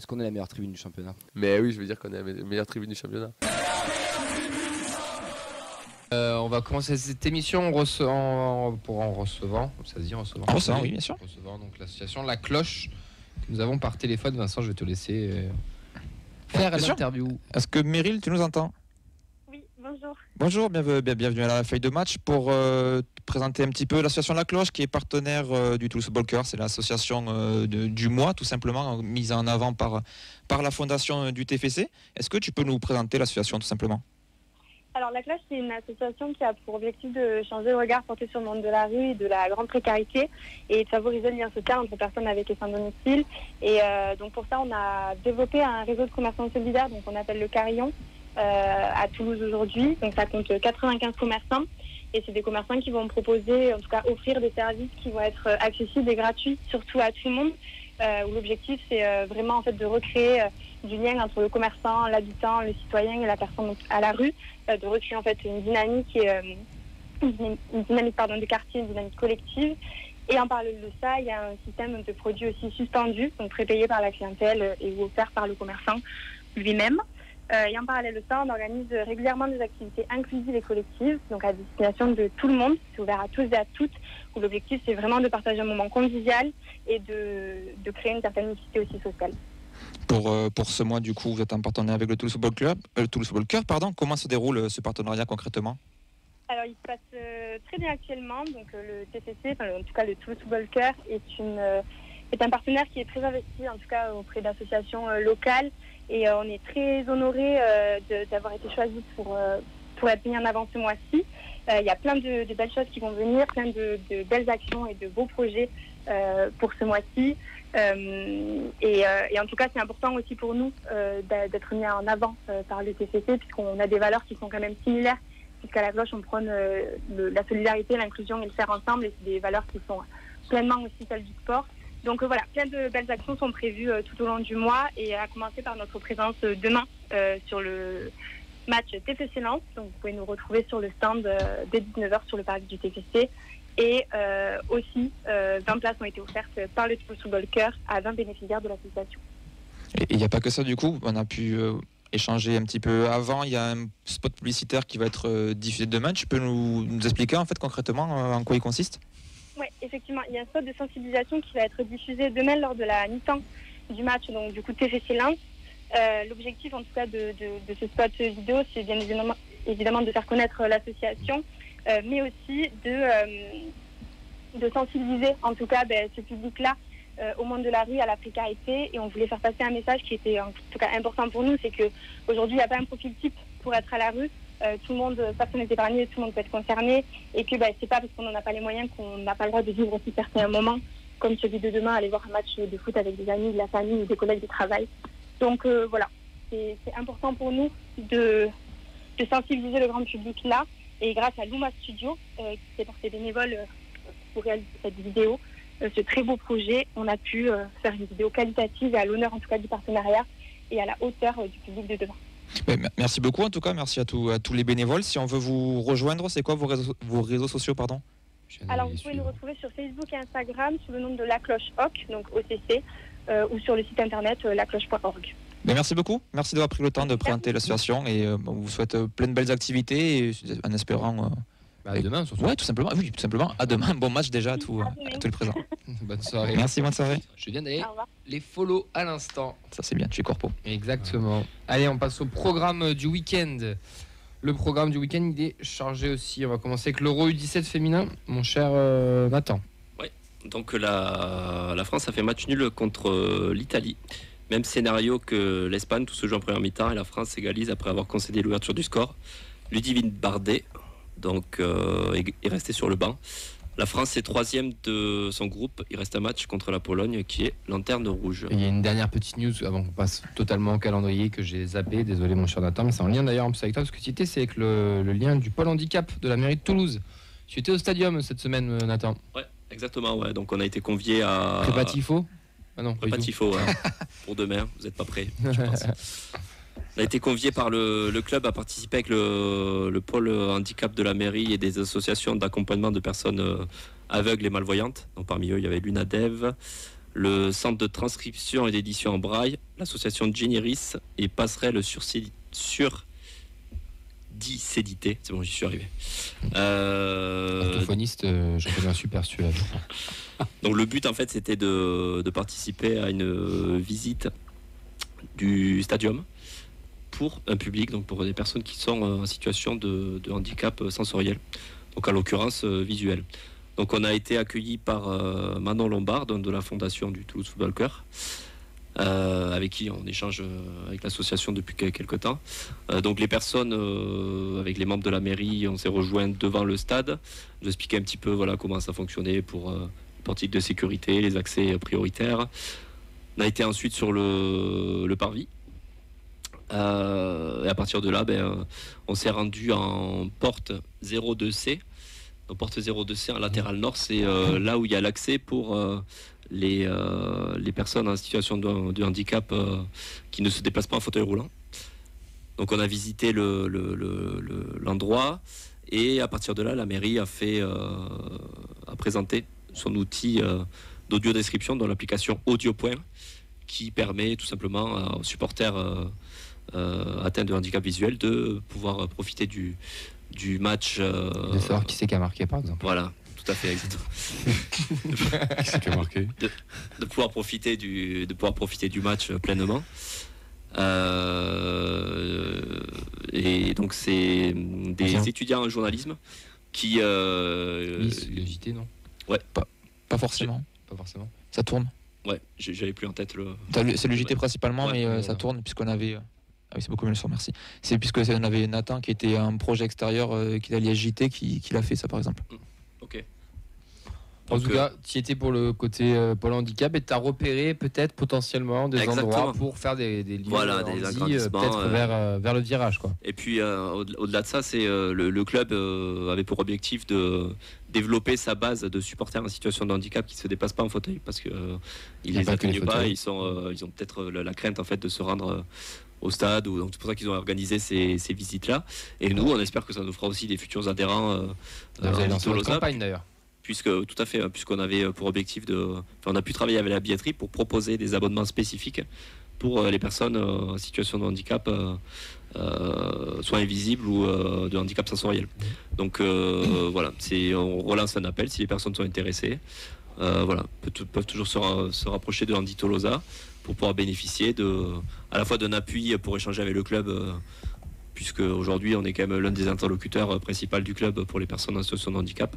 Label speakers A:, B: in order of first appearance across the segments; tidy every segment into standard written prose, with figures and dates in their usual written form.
A: qu'on est la meilleure tribune du championnat.
B: Mais oui, je veux dire qu'on est la meilleure tribune du championnat.
C: On va commencer cette émission en recevant, ça se dit recevant.
D: En recevant, oui, bien sûr.
C: Recevant donc l'association La Cloche que nous avons par téléphone. Vincent, je vais te laisser faire l'interview.
D: Est-ce que Meryl, tu nous entends ?
E: Oui, bonjour.
D: Bonjour, bienvenue à la feuille de match pour te présenter un petit peu l'association La Cloche qui est partenaire du Toulouse Football Club. C'est l'association du mois, tout simplement, mise en avant par la fondation du TFC. Est-ce que tu peux nous présenter l'association, tout simplement ?
E: Alors la Cloche, c'est une association qui a pour objectif de changer le regard porté sur le monde de la rue et de la grande précarité et de favoriser le lien social entre personnes avec et sans domicile. Et donc pour ça, on a développé un réseau de commerçants solidaires, donc on appelle le Carillon, à Toulouse aujourd'hui. Donc ça compte 95 commerçants et c'est des commerçants qui vont proposer, en tout cas offrir des services qui vont être accessibles et gratuits, surtout à tout le monde. Où l'objectif c'est vraiment en fait de recréer du lien entre le commerçant, l'habitant, le citoyen et la personne à la rue, de recréer en fait une dynamique une dynamique de quartier, une dynamique collective. Et en parallèle de ça, il y a un système de produits aussi suspendus, donc prépayés par la clientèle et offerts par le commerçant lui-même. Et en parallèle de ça, on organise régulièrement des activités inclusives et collectives, donc à destination de tout le monde, c'est ouvert à tous et à toutes, où l'objectif c'est vraiment de partager un moment convivial et de créer une certaine mixité aussi sociale.
D: Pour ce mois, du coup, vous êtes en partenariat avec le Toulouse Football Club. Comment se déroule ce partenariat concrètement ?
E: Alors il se passe très bien actuellement, donc le TFC, en tout cas le Toulouse Football Club est un partenaire qui est très investi, en tout cas auprès d'associations locales. Et on est très honorés d'avoir été choisis pour être mis en avant ce mois-ci. Il y a plein de belles choses qui vont venir, plein de belles actions et de beaux projets pour ce mois-ci. Et en tout cas, c'est important aussi pour nous d'être mis en avant par le TFC, puisqu'on a des valeurs qui sont quand même similaires, puisqu'à La Cloche, on prône la solidarité, l'inclusion et le faire ensemble. Et c'est des valeurs qui sont pleinement aussi celles du sport. Donc voilà, plein de belles actions sont prévues tout au long du mois et à commencer par notre présence demain sur le match TFC Lens. Donc vous pouvez nous retrouver sur le stand dès 19h sur le parc du TFC. Et aussi, 20 places ont été offertes par le Toulouse Football Club à 20 bénéficiaires de l'association.
D: Et il n'y a pas que ça du coup, on a pu échanger un petit peu avant, il y a un spot publicitaire qui va être diffusé demain. Tu peux nous expliquer en fait concrètement en quoi il consiste ?
E: Oui, effectivement, il y a un spot de sensibilisation qui va être diffusé demain lors de la mi-temps du match, donc du coup TFC Lens. L'objectif en tout cas de ce spot vidéo, c'est bien évidemment de faire connaître l'association, mais aussi de sensibiliser en tout cas ce public-là au monde de la rue, à la précarité. Et on voulait faire passer un message qui était en tout cas important pour nous, c'est qu'aujourd'hui il n'y a pas un profil type pour être à la rue. Tout le monde, personne n'est épargné, tout le monde peut être concerné, et que c'est pas parce qu'on n'en a pas les moyens qu'on n'a pas le droit de vivre aussi certains moments, comme celui de demain, aller voir un match de foot avec des amis, de la famille ou des collègues de travail. Donc voilà, c'est important pour nous de sensibiliser le grand public là, et grâce à Luma Studio, qui fait par ses bénévoles pour réaliser cette vidéo, ce très beau projet, on a pu faire une vidéo qualitative et à l'honneur en tout cas du partenariat et à la hauteur du public de demain.
D: Merci beaucoup en tout cas, merci à tous les bénévoles. Si on veut vous rejoindre, c'est quoi vos réseaux sociaux pardon ?
E: Alors vous pouvez nous retrouver sur Facebook et Instagram sous le nom de La Cloche OC, donc OCC, ou sur le site internet lacloche.org.
D: Merci beaucoup, merci d'avoir pris le temps de présenter l'association et on vous souhaite plein de belles activités et, en espérant...
C: À demain surtout.
D: Ouais, tout simplement, à demain. Bon match déjà à tous les présents.
C: Bonne soirée.
D: Merci, bonne soirée.
C: Je viens d'aller les follow à l'instant.
D: Ça c'est bien, tu es corpo.
C: Exactement. Allez, on passe au programme du week-end. Le programme du week-end, il est chargé aussi. On va commencer avec l'Euro U17 féminin, mon cher Nathan.
F: Ouais, donc la France a fait match nul contre l'Italie. Même scénario que l'Espagne, tout se joue en première mi-temps et la France s'égalise après avoir concédé l'ouverture du score. Ludivine Bardet donc est resté sur le banc. La France est 3e de son groupe. Il reste un match contre la Pologne qui est lanterne rouge.
C: Et il y a une dernière petite news avant qu'on passe totalement au calendrier que j'ai zappé. Désolé mon cher Nathan, mais c'est en lien d'ailleurs en plus avec toi parce que tu étais, c'est avec le lien du pôle handicap de la mairie de Toulouse. Tu étais au stadium cette semaine, Nathan.
F: Ouais, exactement. Ouais. Donc on a été conviés à...
C: Prépa Tifo ? Ah non,
F: Prépa Tifo, ouais. Pour demain. Vous n'êtes pas prêts, je pense. On a été convié par le club à participer avec le pôle handicap de la mairie et des associations d'accompagnement de personnes aveugles et malvoyantes. Donc, parmi eux, il y avait l'UNADEV, le centre de transcription et d'édition en braille, l'association Generis et Passerelle sur Dicédité. C'est bon, j'y suis arrivé.
C: Orthophoniste, je connais un super celui-là.
F: Donc le but en fait c'était de participer à une visite du stadium pour un public, donc pour des personnes qui sont en situation de handicap sensoriel, donc en l'occurrence visuel. Donc on a été accueillis par Manon Lombard de la fondation du Toulouse Football Club, avec qui on échange avec l'association depuis quelques temps. Donc les personnes avec les membres de la mairie, on s'est rejoints devant le stade. Je vais expliquer un petit peu voilà, comment ça fonctionnait pour les portiques de sécurité, les accès prioritaires. On a été ensuite sur le parvis. Et à partir de là, on s'est rendu en porte 02C. Donc porte 02C en latéral nord, c'est là où il y a l'accès pour les personnes en situation de handicap qui ne se déplacent pas en fauteuil roulant. Donc on a visité l'endroit et à partir de là, la mairie a présenté son outil d'audio description dans l'application Audiopoint qui permet tout simplement aux supporters atteints de handicap visuel de pouvoir profiter du match.
C: De savoir qui c'est qui a marqué par exemple.
F: Voilà, tout à fait, exactement.
B: Qui c'est qui a marqué ?
F: De pouvoir profiter du match pleinement. Et donc c'est des étudiants en journalisme qui.
C: Le JT, non ?
F: Ouais.
D: Pas forcément.
C: Pas forcément.
D: Ça tourne.
F: Ouais, j'avais plus en tête le.
D: C'est le JT principalement,
F: Ouais,
D: mais ça tourne puisqu'on avait. Ah oui, c'est beaucoup mieux le son, merci. C'est puisque on avait Nathan qui était un projet extérieur qui alliait JT qui l'a fait ça par exemple.
F: Ok.
C: En
F: Donc,
C: tout cas, tu y étais pour le côté Pôle handicap et tu as repéré peut-être potentiellement des
F: Exactement.
C: endroits pour faire des lieux
F: Voilà, des agrandissements,
C: peut-être vers le virage, quoi.
F: Et puis au-delà de ça, c'est le club avait pour objectif de développer sa base de supporters en situation de handicap qui ne se déplacent pas en fauteuil parce que ils
C: a
F: les
C: pas que les
F: accueillent pas,
C: fauteuils.
F: ils ont peut-être la crainte en fait de se rendre au stade, donc c'est pour ça qu'ils ont organisé ces visites-là. Et nous, on espère que ça nous fera aussi des futurs adhérents.
C: Vous avez lancé votre
F: Tolosa,
C: campagne d'ailleurs.
F: tout à fait, puisqu'on avait pour objectif on a pu travailler avec la billetterie pour proposer des abonnements spécifiques pour les personnes en situation de handicap, soit invisible ou de handicap sensoriel. Donc voilà, on relance un appel si les personnes sont intéressées. Voilà, peuvent toujours se rapprocher de Andy Tolosa pour pouvoir bénéficier à la fois d'un appui pour échanger avec le club, puisque aujourd'hui on est quand même l'un des interlocuteurs principaux du club pour les personnes en situation de handicap,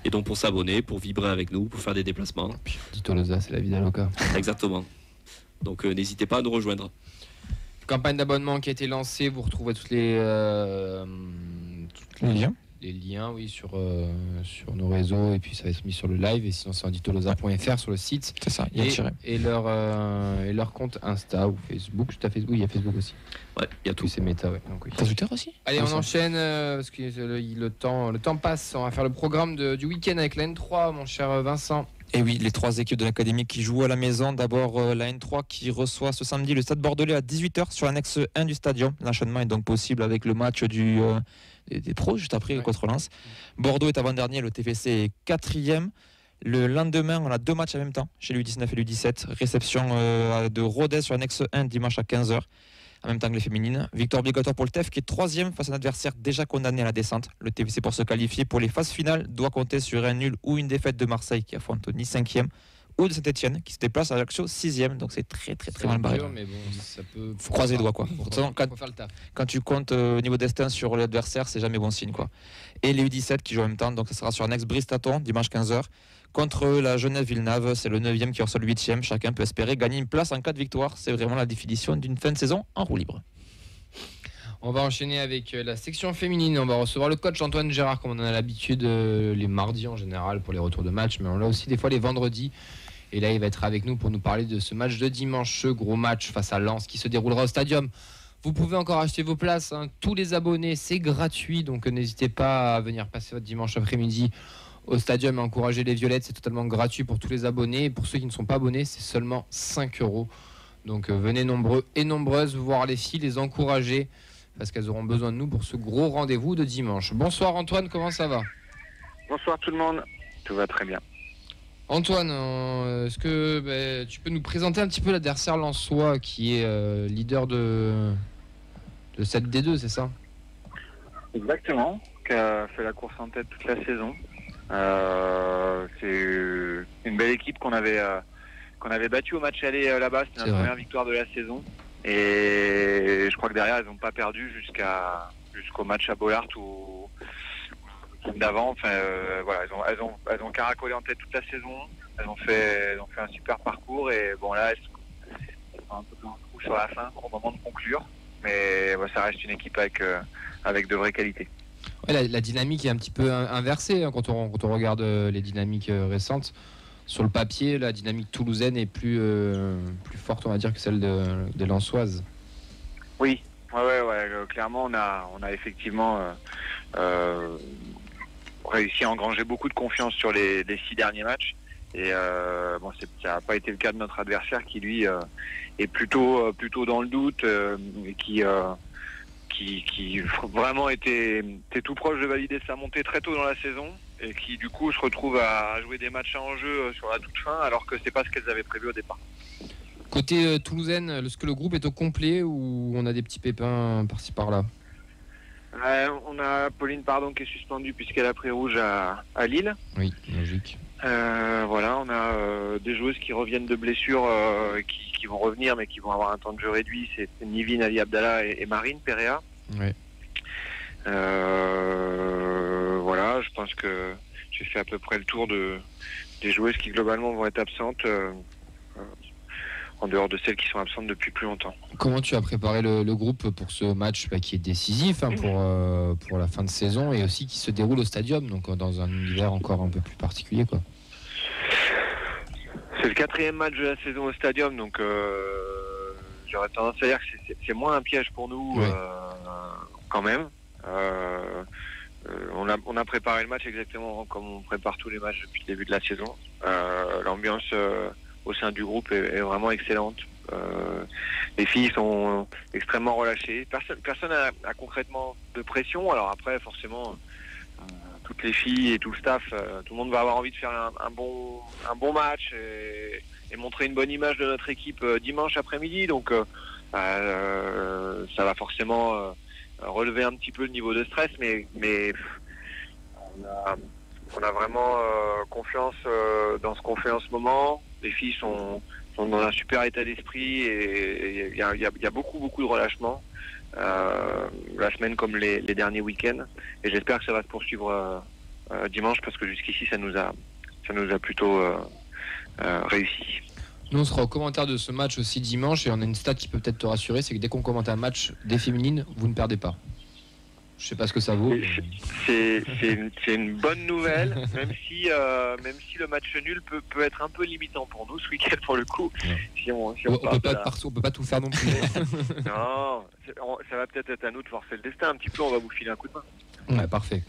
F: et donc pour s'abonner, pour vibrer avec nous, pour faire des déplacements.
C: Dit Tolosa, c'est la vie d'Aloca.
F: Exactement. Donc n'hésitez pas à nous rejoindre.
C: Campagne d'abonnement qui a été lancée, vous retrouvez les liens oui, sur nos réseaux, et puis ça va être mis sur le live, et sinon c'est anditolosa.fr sur le site.
D: C'est ça, il y a tiré.
C: Et leur compte Insta ou Facebook. Juste à Facebook, il y a Facebook aussi.
F: Ouais, il y a tout.
C: Tous ces méta, ouais. Donc, oui.
D: T'as Twitter aussi?
C: Allez, on enchaîne parce que le temps passe. On va faire le programme du week-end avec la N3, mon cher Vincent.
D: Et oui, les trois équipes de l'académie qui jouent à la maison. D'abord la N3 qui reçoit ce samedi le Stade Bordelais à 18h sur l'annexe 1 du stadium. L'enchaînement est donc possible avec le match des pros juste après contre Lens. Bordeaux est avant-dernier, le TFC est 4e. Le lendemain, on a deux matchs en même temps chez l'U19 et l'U17. Réception de Rodez sur l'annexe 1 dimanche à 15h. En même temps que les féminines. Victoire obligatoire pour le TEF qui est 3e face à un adversaire déjà condamné à la descente. Le TFC, pour se qualifier pour les phases finales, doit compter sur un nul ou une défaite de Marseille qui affronte Nice 5e, ou de Saint-Etienne qui se déplace à Ajaccio 6e. Donc c'est très mal barré.
C: Mais bon, ça peut.
D: Faut croiser les doigts quoi. Pourtant,
C: Faut faire le taf.
D: quand tu comptes au niveau destin sur l'adversaire, c'est jamais bon signe quoi. Et les U17 qui jouent en même temps, donc ça sera sur Annexe Bristaton dimanche 15h contre la Genève Villeneuve, c'est le 9e qui reçoit le 8e. Chacun peut espérer gagner une place en cas de victoire. C'est vraiment la définition d'une fin de saison en roue libre.
C: On va enchaîner avec la section féminine. On va recevoir le coach Antoine Gérard, comme on en a l'habitude les mardis en général pour les retours de match, mais on l'a aussi des fois les vendredis. Et là, il va être avec nous pour nous parler de ce match de dimanche, ce gros match face à Lens qui se déroulera au Stadium. Vous pouvez encore acheter vos places, hein. Tous les abonnés, c'est gratuit, donc n'hésitez pas à venir passer votre dimanche après-midi au Stadium et encourager les Violettes. C'est totalement gratuit pour tous les abonnés. Et pour ceux qui ne sont pas abonnés, c'est seulement 5 €. Donc venez nombreux et nombreuses voir les filles, les encourager, parce qu'elles auront besoin de nous pour ce gros rendez-vous de dimanche. Bonsoir Antoine, comment ça va ?
A: Bonsoir tout le monde, tout va très bien.
C: Antoine, est-ce que tu peux nous présenter un petit peu l'adversaire lensois qui est leader de cette D2, c'est ça?
A: Exactement, qui a fait la course en tête toute la saison. C'est une belle équipe qu'on avait battue au match aller là-bas. C'était notre première victoire de la saison. Et je crois que derrière, elles n'ont pas perdu jusqu'au match à Bollard ou d'avant. Enfin, voilà, elles ont caracolé en tête toute la saison. Elles ont fait un super parcours. Et bon, là, elles sont un peu dans le trou sur la fin au moment de conclure. Mais ça reste une équipe avec de vraies qualités.
C: Ouais, la dynamique est un petit peu inversée hein, quand on regarde les dynamiques récentes. Sur le papier, la dynamique toulousaine est plus forte, on va dire, que celle des Lensoises.
A: Oui, ouais. Clairement, on a effectivement réussi à engranger beaucoup de confiance sur les 6 derniers matchs. Et ça n'a pas été le cas de notre adversaire qui, lui, est plutôt dans le doute et qui vraiment était tout proche de valider sa montée très tôt dans la saison et qui du coup se retrouve à jouer des matchs à enjeu sur la toute fin alors que c'est pas ce qu'elles avaient prévu au départ.
C: Côté toulousaine, est-ce que le groupe est au complet ou on a des petits pépins par-ci par-là?
A: On a Pauline Pardon qui est suspendue puisqu'elle a pris rouge à Lille.
C: Oui, logique.
A: Voilà, on a des joueuses qui reviennent de blessures qui vont revenir mais qui vont avoir un temps de jeu réduit. C'est Nivine Ali Abdallah et Marine Perea.
C: Ouais.
A: Voilà, je pense que j'ai fait à peu près le tour des joueuses qui globalement vont être absentes en dehors de celles qui sont absentes depuis plus longtemps.
C: Comment tu as préparé le groupe pour ce match qui est décisif hein, pour la fin de saison et aussi qui se déroule au Stadium, donc dans un univers encore un peu plus particulier quoi.
A: C'est le 4e match de la saison au Stadium, donc j'aurais tendance à dire que c'est moins un piège pour nous quand même. On a préparé le match exactement comme on prépare tous les matchs depuis le début de la saison. L'ambiance au sein du groupe est vraiment excellente. Les filles sont extrêmement relâchées. Personne n'a concrètement de pression. Alors après, forcément, toutes les filles et tout le staff, tout le monde va avoir envie de faire un bon match et montrer une bonne image de notre équipe dimanche après-midi. Donc ça va forcément relever un petit peu le niveau de stress, mais on a vraiment confiance dans ce qu'on fait en ce moment. Les filles sont dans un super état d'esprit et il y a beaucoup de relâchement la semaine comme les derniers week-ends, et j'espère que ça va se poursuivre dimanche parce que jusqu'ici ça nous a plutôt réussi.
C: Nous on sera au commentaire de ce match aussi dimanche et on a une stat qui peut peut-être te rassurer, c'est que dès qu'on commente un match des féminines, vous ne perdez pas. Je sais pas ce que ça vaut.
A: C'est une bonne nouvelle, même si le match nul peut être un peu limitant pour nous ce week-end pour le coup. Si on
C: peut pas tout faire non plus.
A: Non, ça va peut-être être à nous de forcer le destin un petit peu, on va vous filer un coup de main.
C: Ouais, parfait.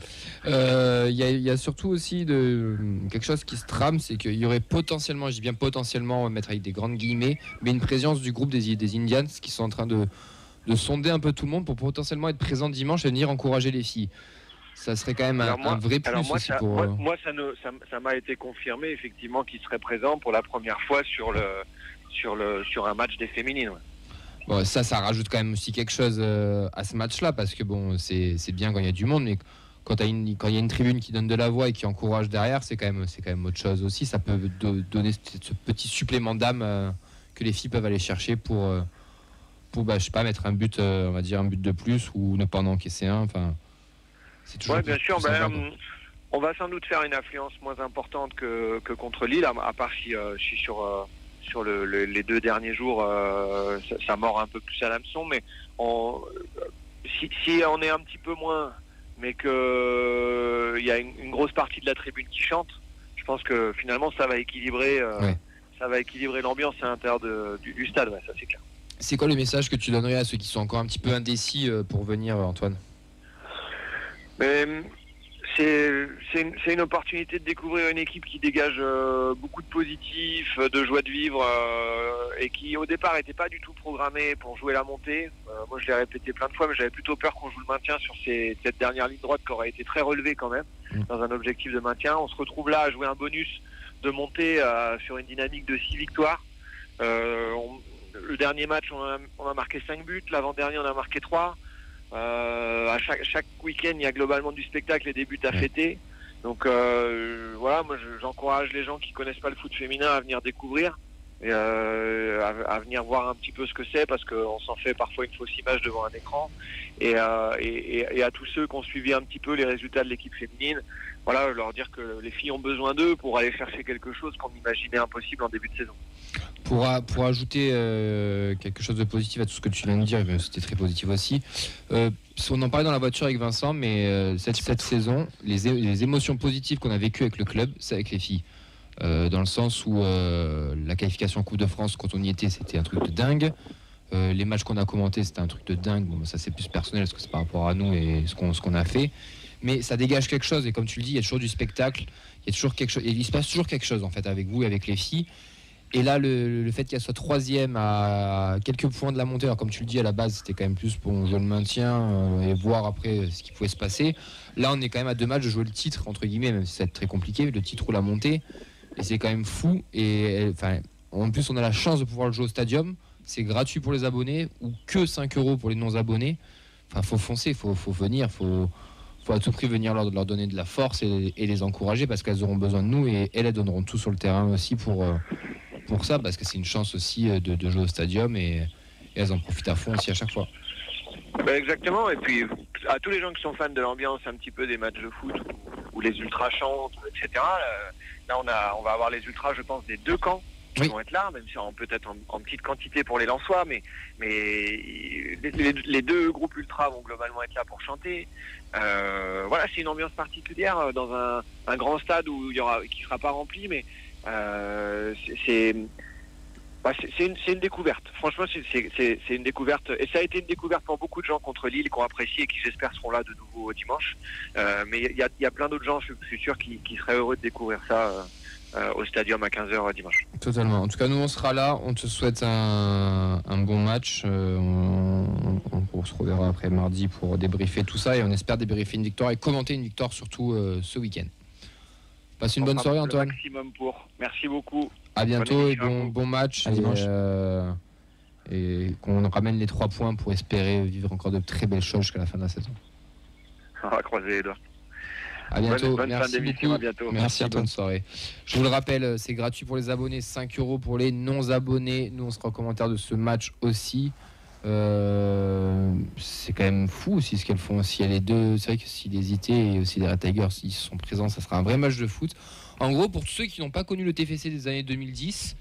C: Il y a surtout aussi quelque chose qui se trame, c'est qu'il y aurait potentiellement, je dis bien potentiellement, on va mettre avec des grandes guillemets, mais une présence du groupe des Indians qui sont en train de sonder un peu tout le monde pour potentiellement être présent dimanche et venir encourager les filles. Ça serait quand même un vrai plus aussi pour...
A: Moi, ça m'a été confirmé effectivement qu'ils seraient présents pour la première fois sur un match des féminines. Ouais.
C: Bon, ça rajoute quand même aussi quelque chose à ce match-là, parce que bon, c'est bien quand il y a du monde, mais quand il y a une tribune qui donne de la voix et qui encourage derrière, c'est quand même autre chose aussi. Ça peut donner ce petit supplément d'âme que les filles peuvent aller chercher pour je sais pas, mettre un but, on va dire un but de plus ou ne pas en encaisser un. Enfin, c'est toujours.
A: Ouais, bien sûr. On va sans doute faire une influence moins importante que contre Lille, à part si sur les 2 derniers jours, ça mord un peu plus à l'hameçon. Mais si on est un petit peu moins, mais que il y a une grosse partie de la tribune qui chante, je pense que finalement ça va équilibrer, l'ambiance à l'intérieur du stade. Ouais, ça c'est clair.
C: C'est quoi le message que tu donnerais à ceux qui sont encore un petit peu indécis pour venir, Antoine?
A: C'est une opportunité de découvrir une équipe qui dégage beaucoup de positif, de joie de vivre et qui au départ n'était pas du tout programmée pour jouer la montée. Moi je l'ai répété plein de fois, mais j'avais plutôt peur qu'on joue le maintien sur cette dernière ligne droite qui aurait été très relevée quand même dans un objectif de maintien. On se retrouve là à jouer un bonus de monter sur une dynamique de 6 victoires. Le dernier match, on a marqué 5 buts. L'avant-dernier, on a marqué 3. À chaque week-end, il y a globalement du spectacle et des buts à fêter. Donc voilà, moi j'encourage les gens qui connaissent pas le foot féminin à venir découvrir et à venir voir un petit peu ce que c'est, parce qu'on s'en fait parfois une fausse image devant un écran. Et à tous ceux qui ont suivi un petit peu les résultats de l'équipe féminine, voilà, leur dire que les filles ont besoin d'eux pour aller chercher quelque chose qu'on imaginait impossible en début de saison.
C: Pour ajouter quelque chose de positif à tout ce que tu viens de dire, c'était très positif aussi. On en parlait dans la voiture avec Vincent, mais cette saison, les émotions positives qu'on a vécues avec le club, c'est avec les filles. Dans le sens où la qualification Coupe de France, quand on y était, c'était un truc de dingue. Les matchs qu'on a commentés, c'était un truc de dingue. Bon, ça c'est plus personnel parce que c'est par rapport à nous et ce qu'on a fait. Mais ça dégage quelque chose, et comme tu le dis, il y a toujours du spectacle, il se passe toujours quelque chose en fait avec vous et avec les filles. Et là, le fait qu'elle soit troisième à quelques points de la montée, alors comme tu le dis, à la base, c'était quand même plus pour jouer le maintien et voir après ce qui pouvait se passer. Là, on est quand même à 2 matchs de jouer le titre, entre guillemets, même si ça va être très compliqué, le titre ou la montée. Et c'est quand même fou. Et en plus, on a la chance de pouvoir le jouer au stadium. C'est gratuit pour les abonnés, ou que 5 € pour les non-abonnés. Enfin, faut foncer, faut venir, faut à tout prix venir leur donner de la force et les encourager, parce qu'elles auront besoin de nous, et elles donneront tout sur le terrain aussi pour ça, parce que c'est une chance aussi de jouer au stadium, et elles en profitent à fond aussi à chaque fois.
A: Exactement, et puis à tous les gens qui sont fans de l'ambiance un petit peu des matchs de foot où les ultras chantent, etc. Là on va avoir les ultras, je pense, des 2 camps qui vont être là, même si peut-être en petite quantité pour les Lensois, mais les 2 groupes ultras vont globalement être là pour chanter. Voilà, c'est une ambiance particulière dans un grand stade qui sera pas rempli, mais c'est une découverte. Franchement, c'est une découverte, et ça a été une découverte pour beaucoup de gens contre Lille, qui ont apprécié et qui, j'espère, seront là de nouveau dimanche. Mais il y a plein d'autres gens, je suis sûr, qui seraient heureux de découvrir ça au stadium à 15h dimanche.
C: Totalement. En tout cas, nous, on sera là. On te souhaite un bon match. On se reverra après mardi pour débriefer tout ça, et on espère débriefer une victoire et commenter une victoire surtout ce week-end. Passe une bonne soirée, Antoine.
A: Maximum pour. Merci beaucoup.
C: À bientôt, et bon match. Et qu'on ramène les 3 points pour espérer vivre encore de très belles choses jusqu'à la fin de la saison.
A: On va croiser les doigts.
C: À bientôt.
A: Bonne
C: Merci
A: fin d'émission,
C: beaucoup.
A: à bientôt.
C: Merci, bonne soirée. Je vous le rappelle, c'est gratuit pour les abonnés, 5 € pour les non-abonnés. Nous, on sera en commentaire de ce match aussi. C'est quand même fou aussi ce qu'elles font. Si elle est 2, c'est vrai que si les IT et aussi les Red Tigers ils sont présents, ça sera un vrai match de foot. En gros, pour tous ceux qui n'ont pas connu le TFC des années 2010,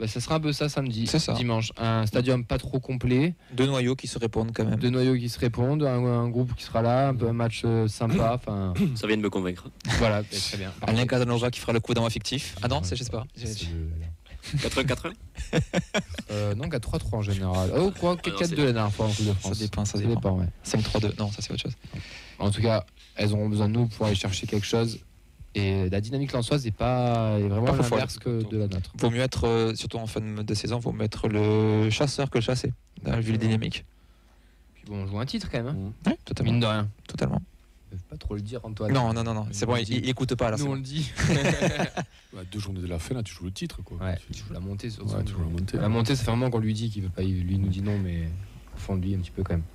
C: ça sera un peu ça samedi, dimanche. Un stadium pas trop complet.
D: 2 noyaux qui se répondent quand même.
C: 2 noyaux qui se répondent, un groupe qui sera là, un peu un match sympa.
F: Ça vient de me convaincre.
C: Voilà, très bien.
D: Alain Casanova qui fera le coup d'envoi fictif. Ah non, je sais pas.
F: 4-1-4-1
C: Non, 4-3-3 en général. Oh, quoi, 4-4-2 la dernière fois en Coupe de France.
D: Ça dépend.
C: Ouais.
D: 5-3-2, non, ça c'est autre chose.
C: En tout cas, elles auront besoin de nous pour aller chercher quelque chose. Et la dynamique lensoise est vraiment l'inverse que de la nôtre.
D: Vaut mieux être, surtout en fin de saison, vaut mieux être le chasseur que le chassé, vu les dynamiques.
C: Puis bon, on joue un titre quand même. Hein.
D: Ouais, totalement.
C: Mine de rien.
D: Totalement.
C: Ils peuvent pas trop le dire, Antoine.
D: Non. C'est bon, il écoute pas là.
C: Nous on le dit.
B: 2 journées de la fin, là, tu joues le titre, quoi.
C: Ouais, tu joues la montée surtout.
B: Ouais, tu joues la montée.
C: La montée, ça fait un moment qu'on lui dit qu'il veut pas. Lui nous dit non, mais au fond de lui un petit peu quand même.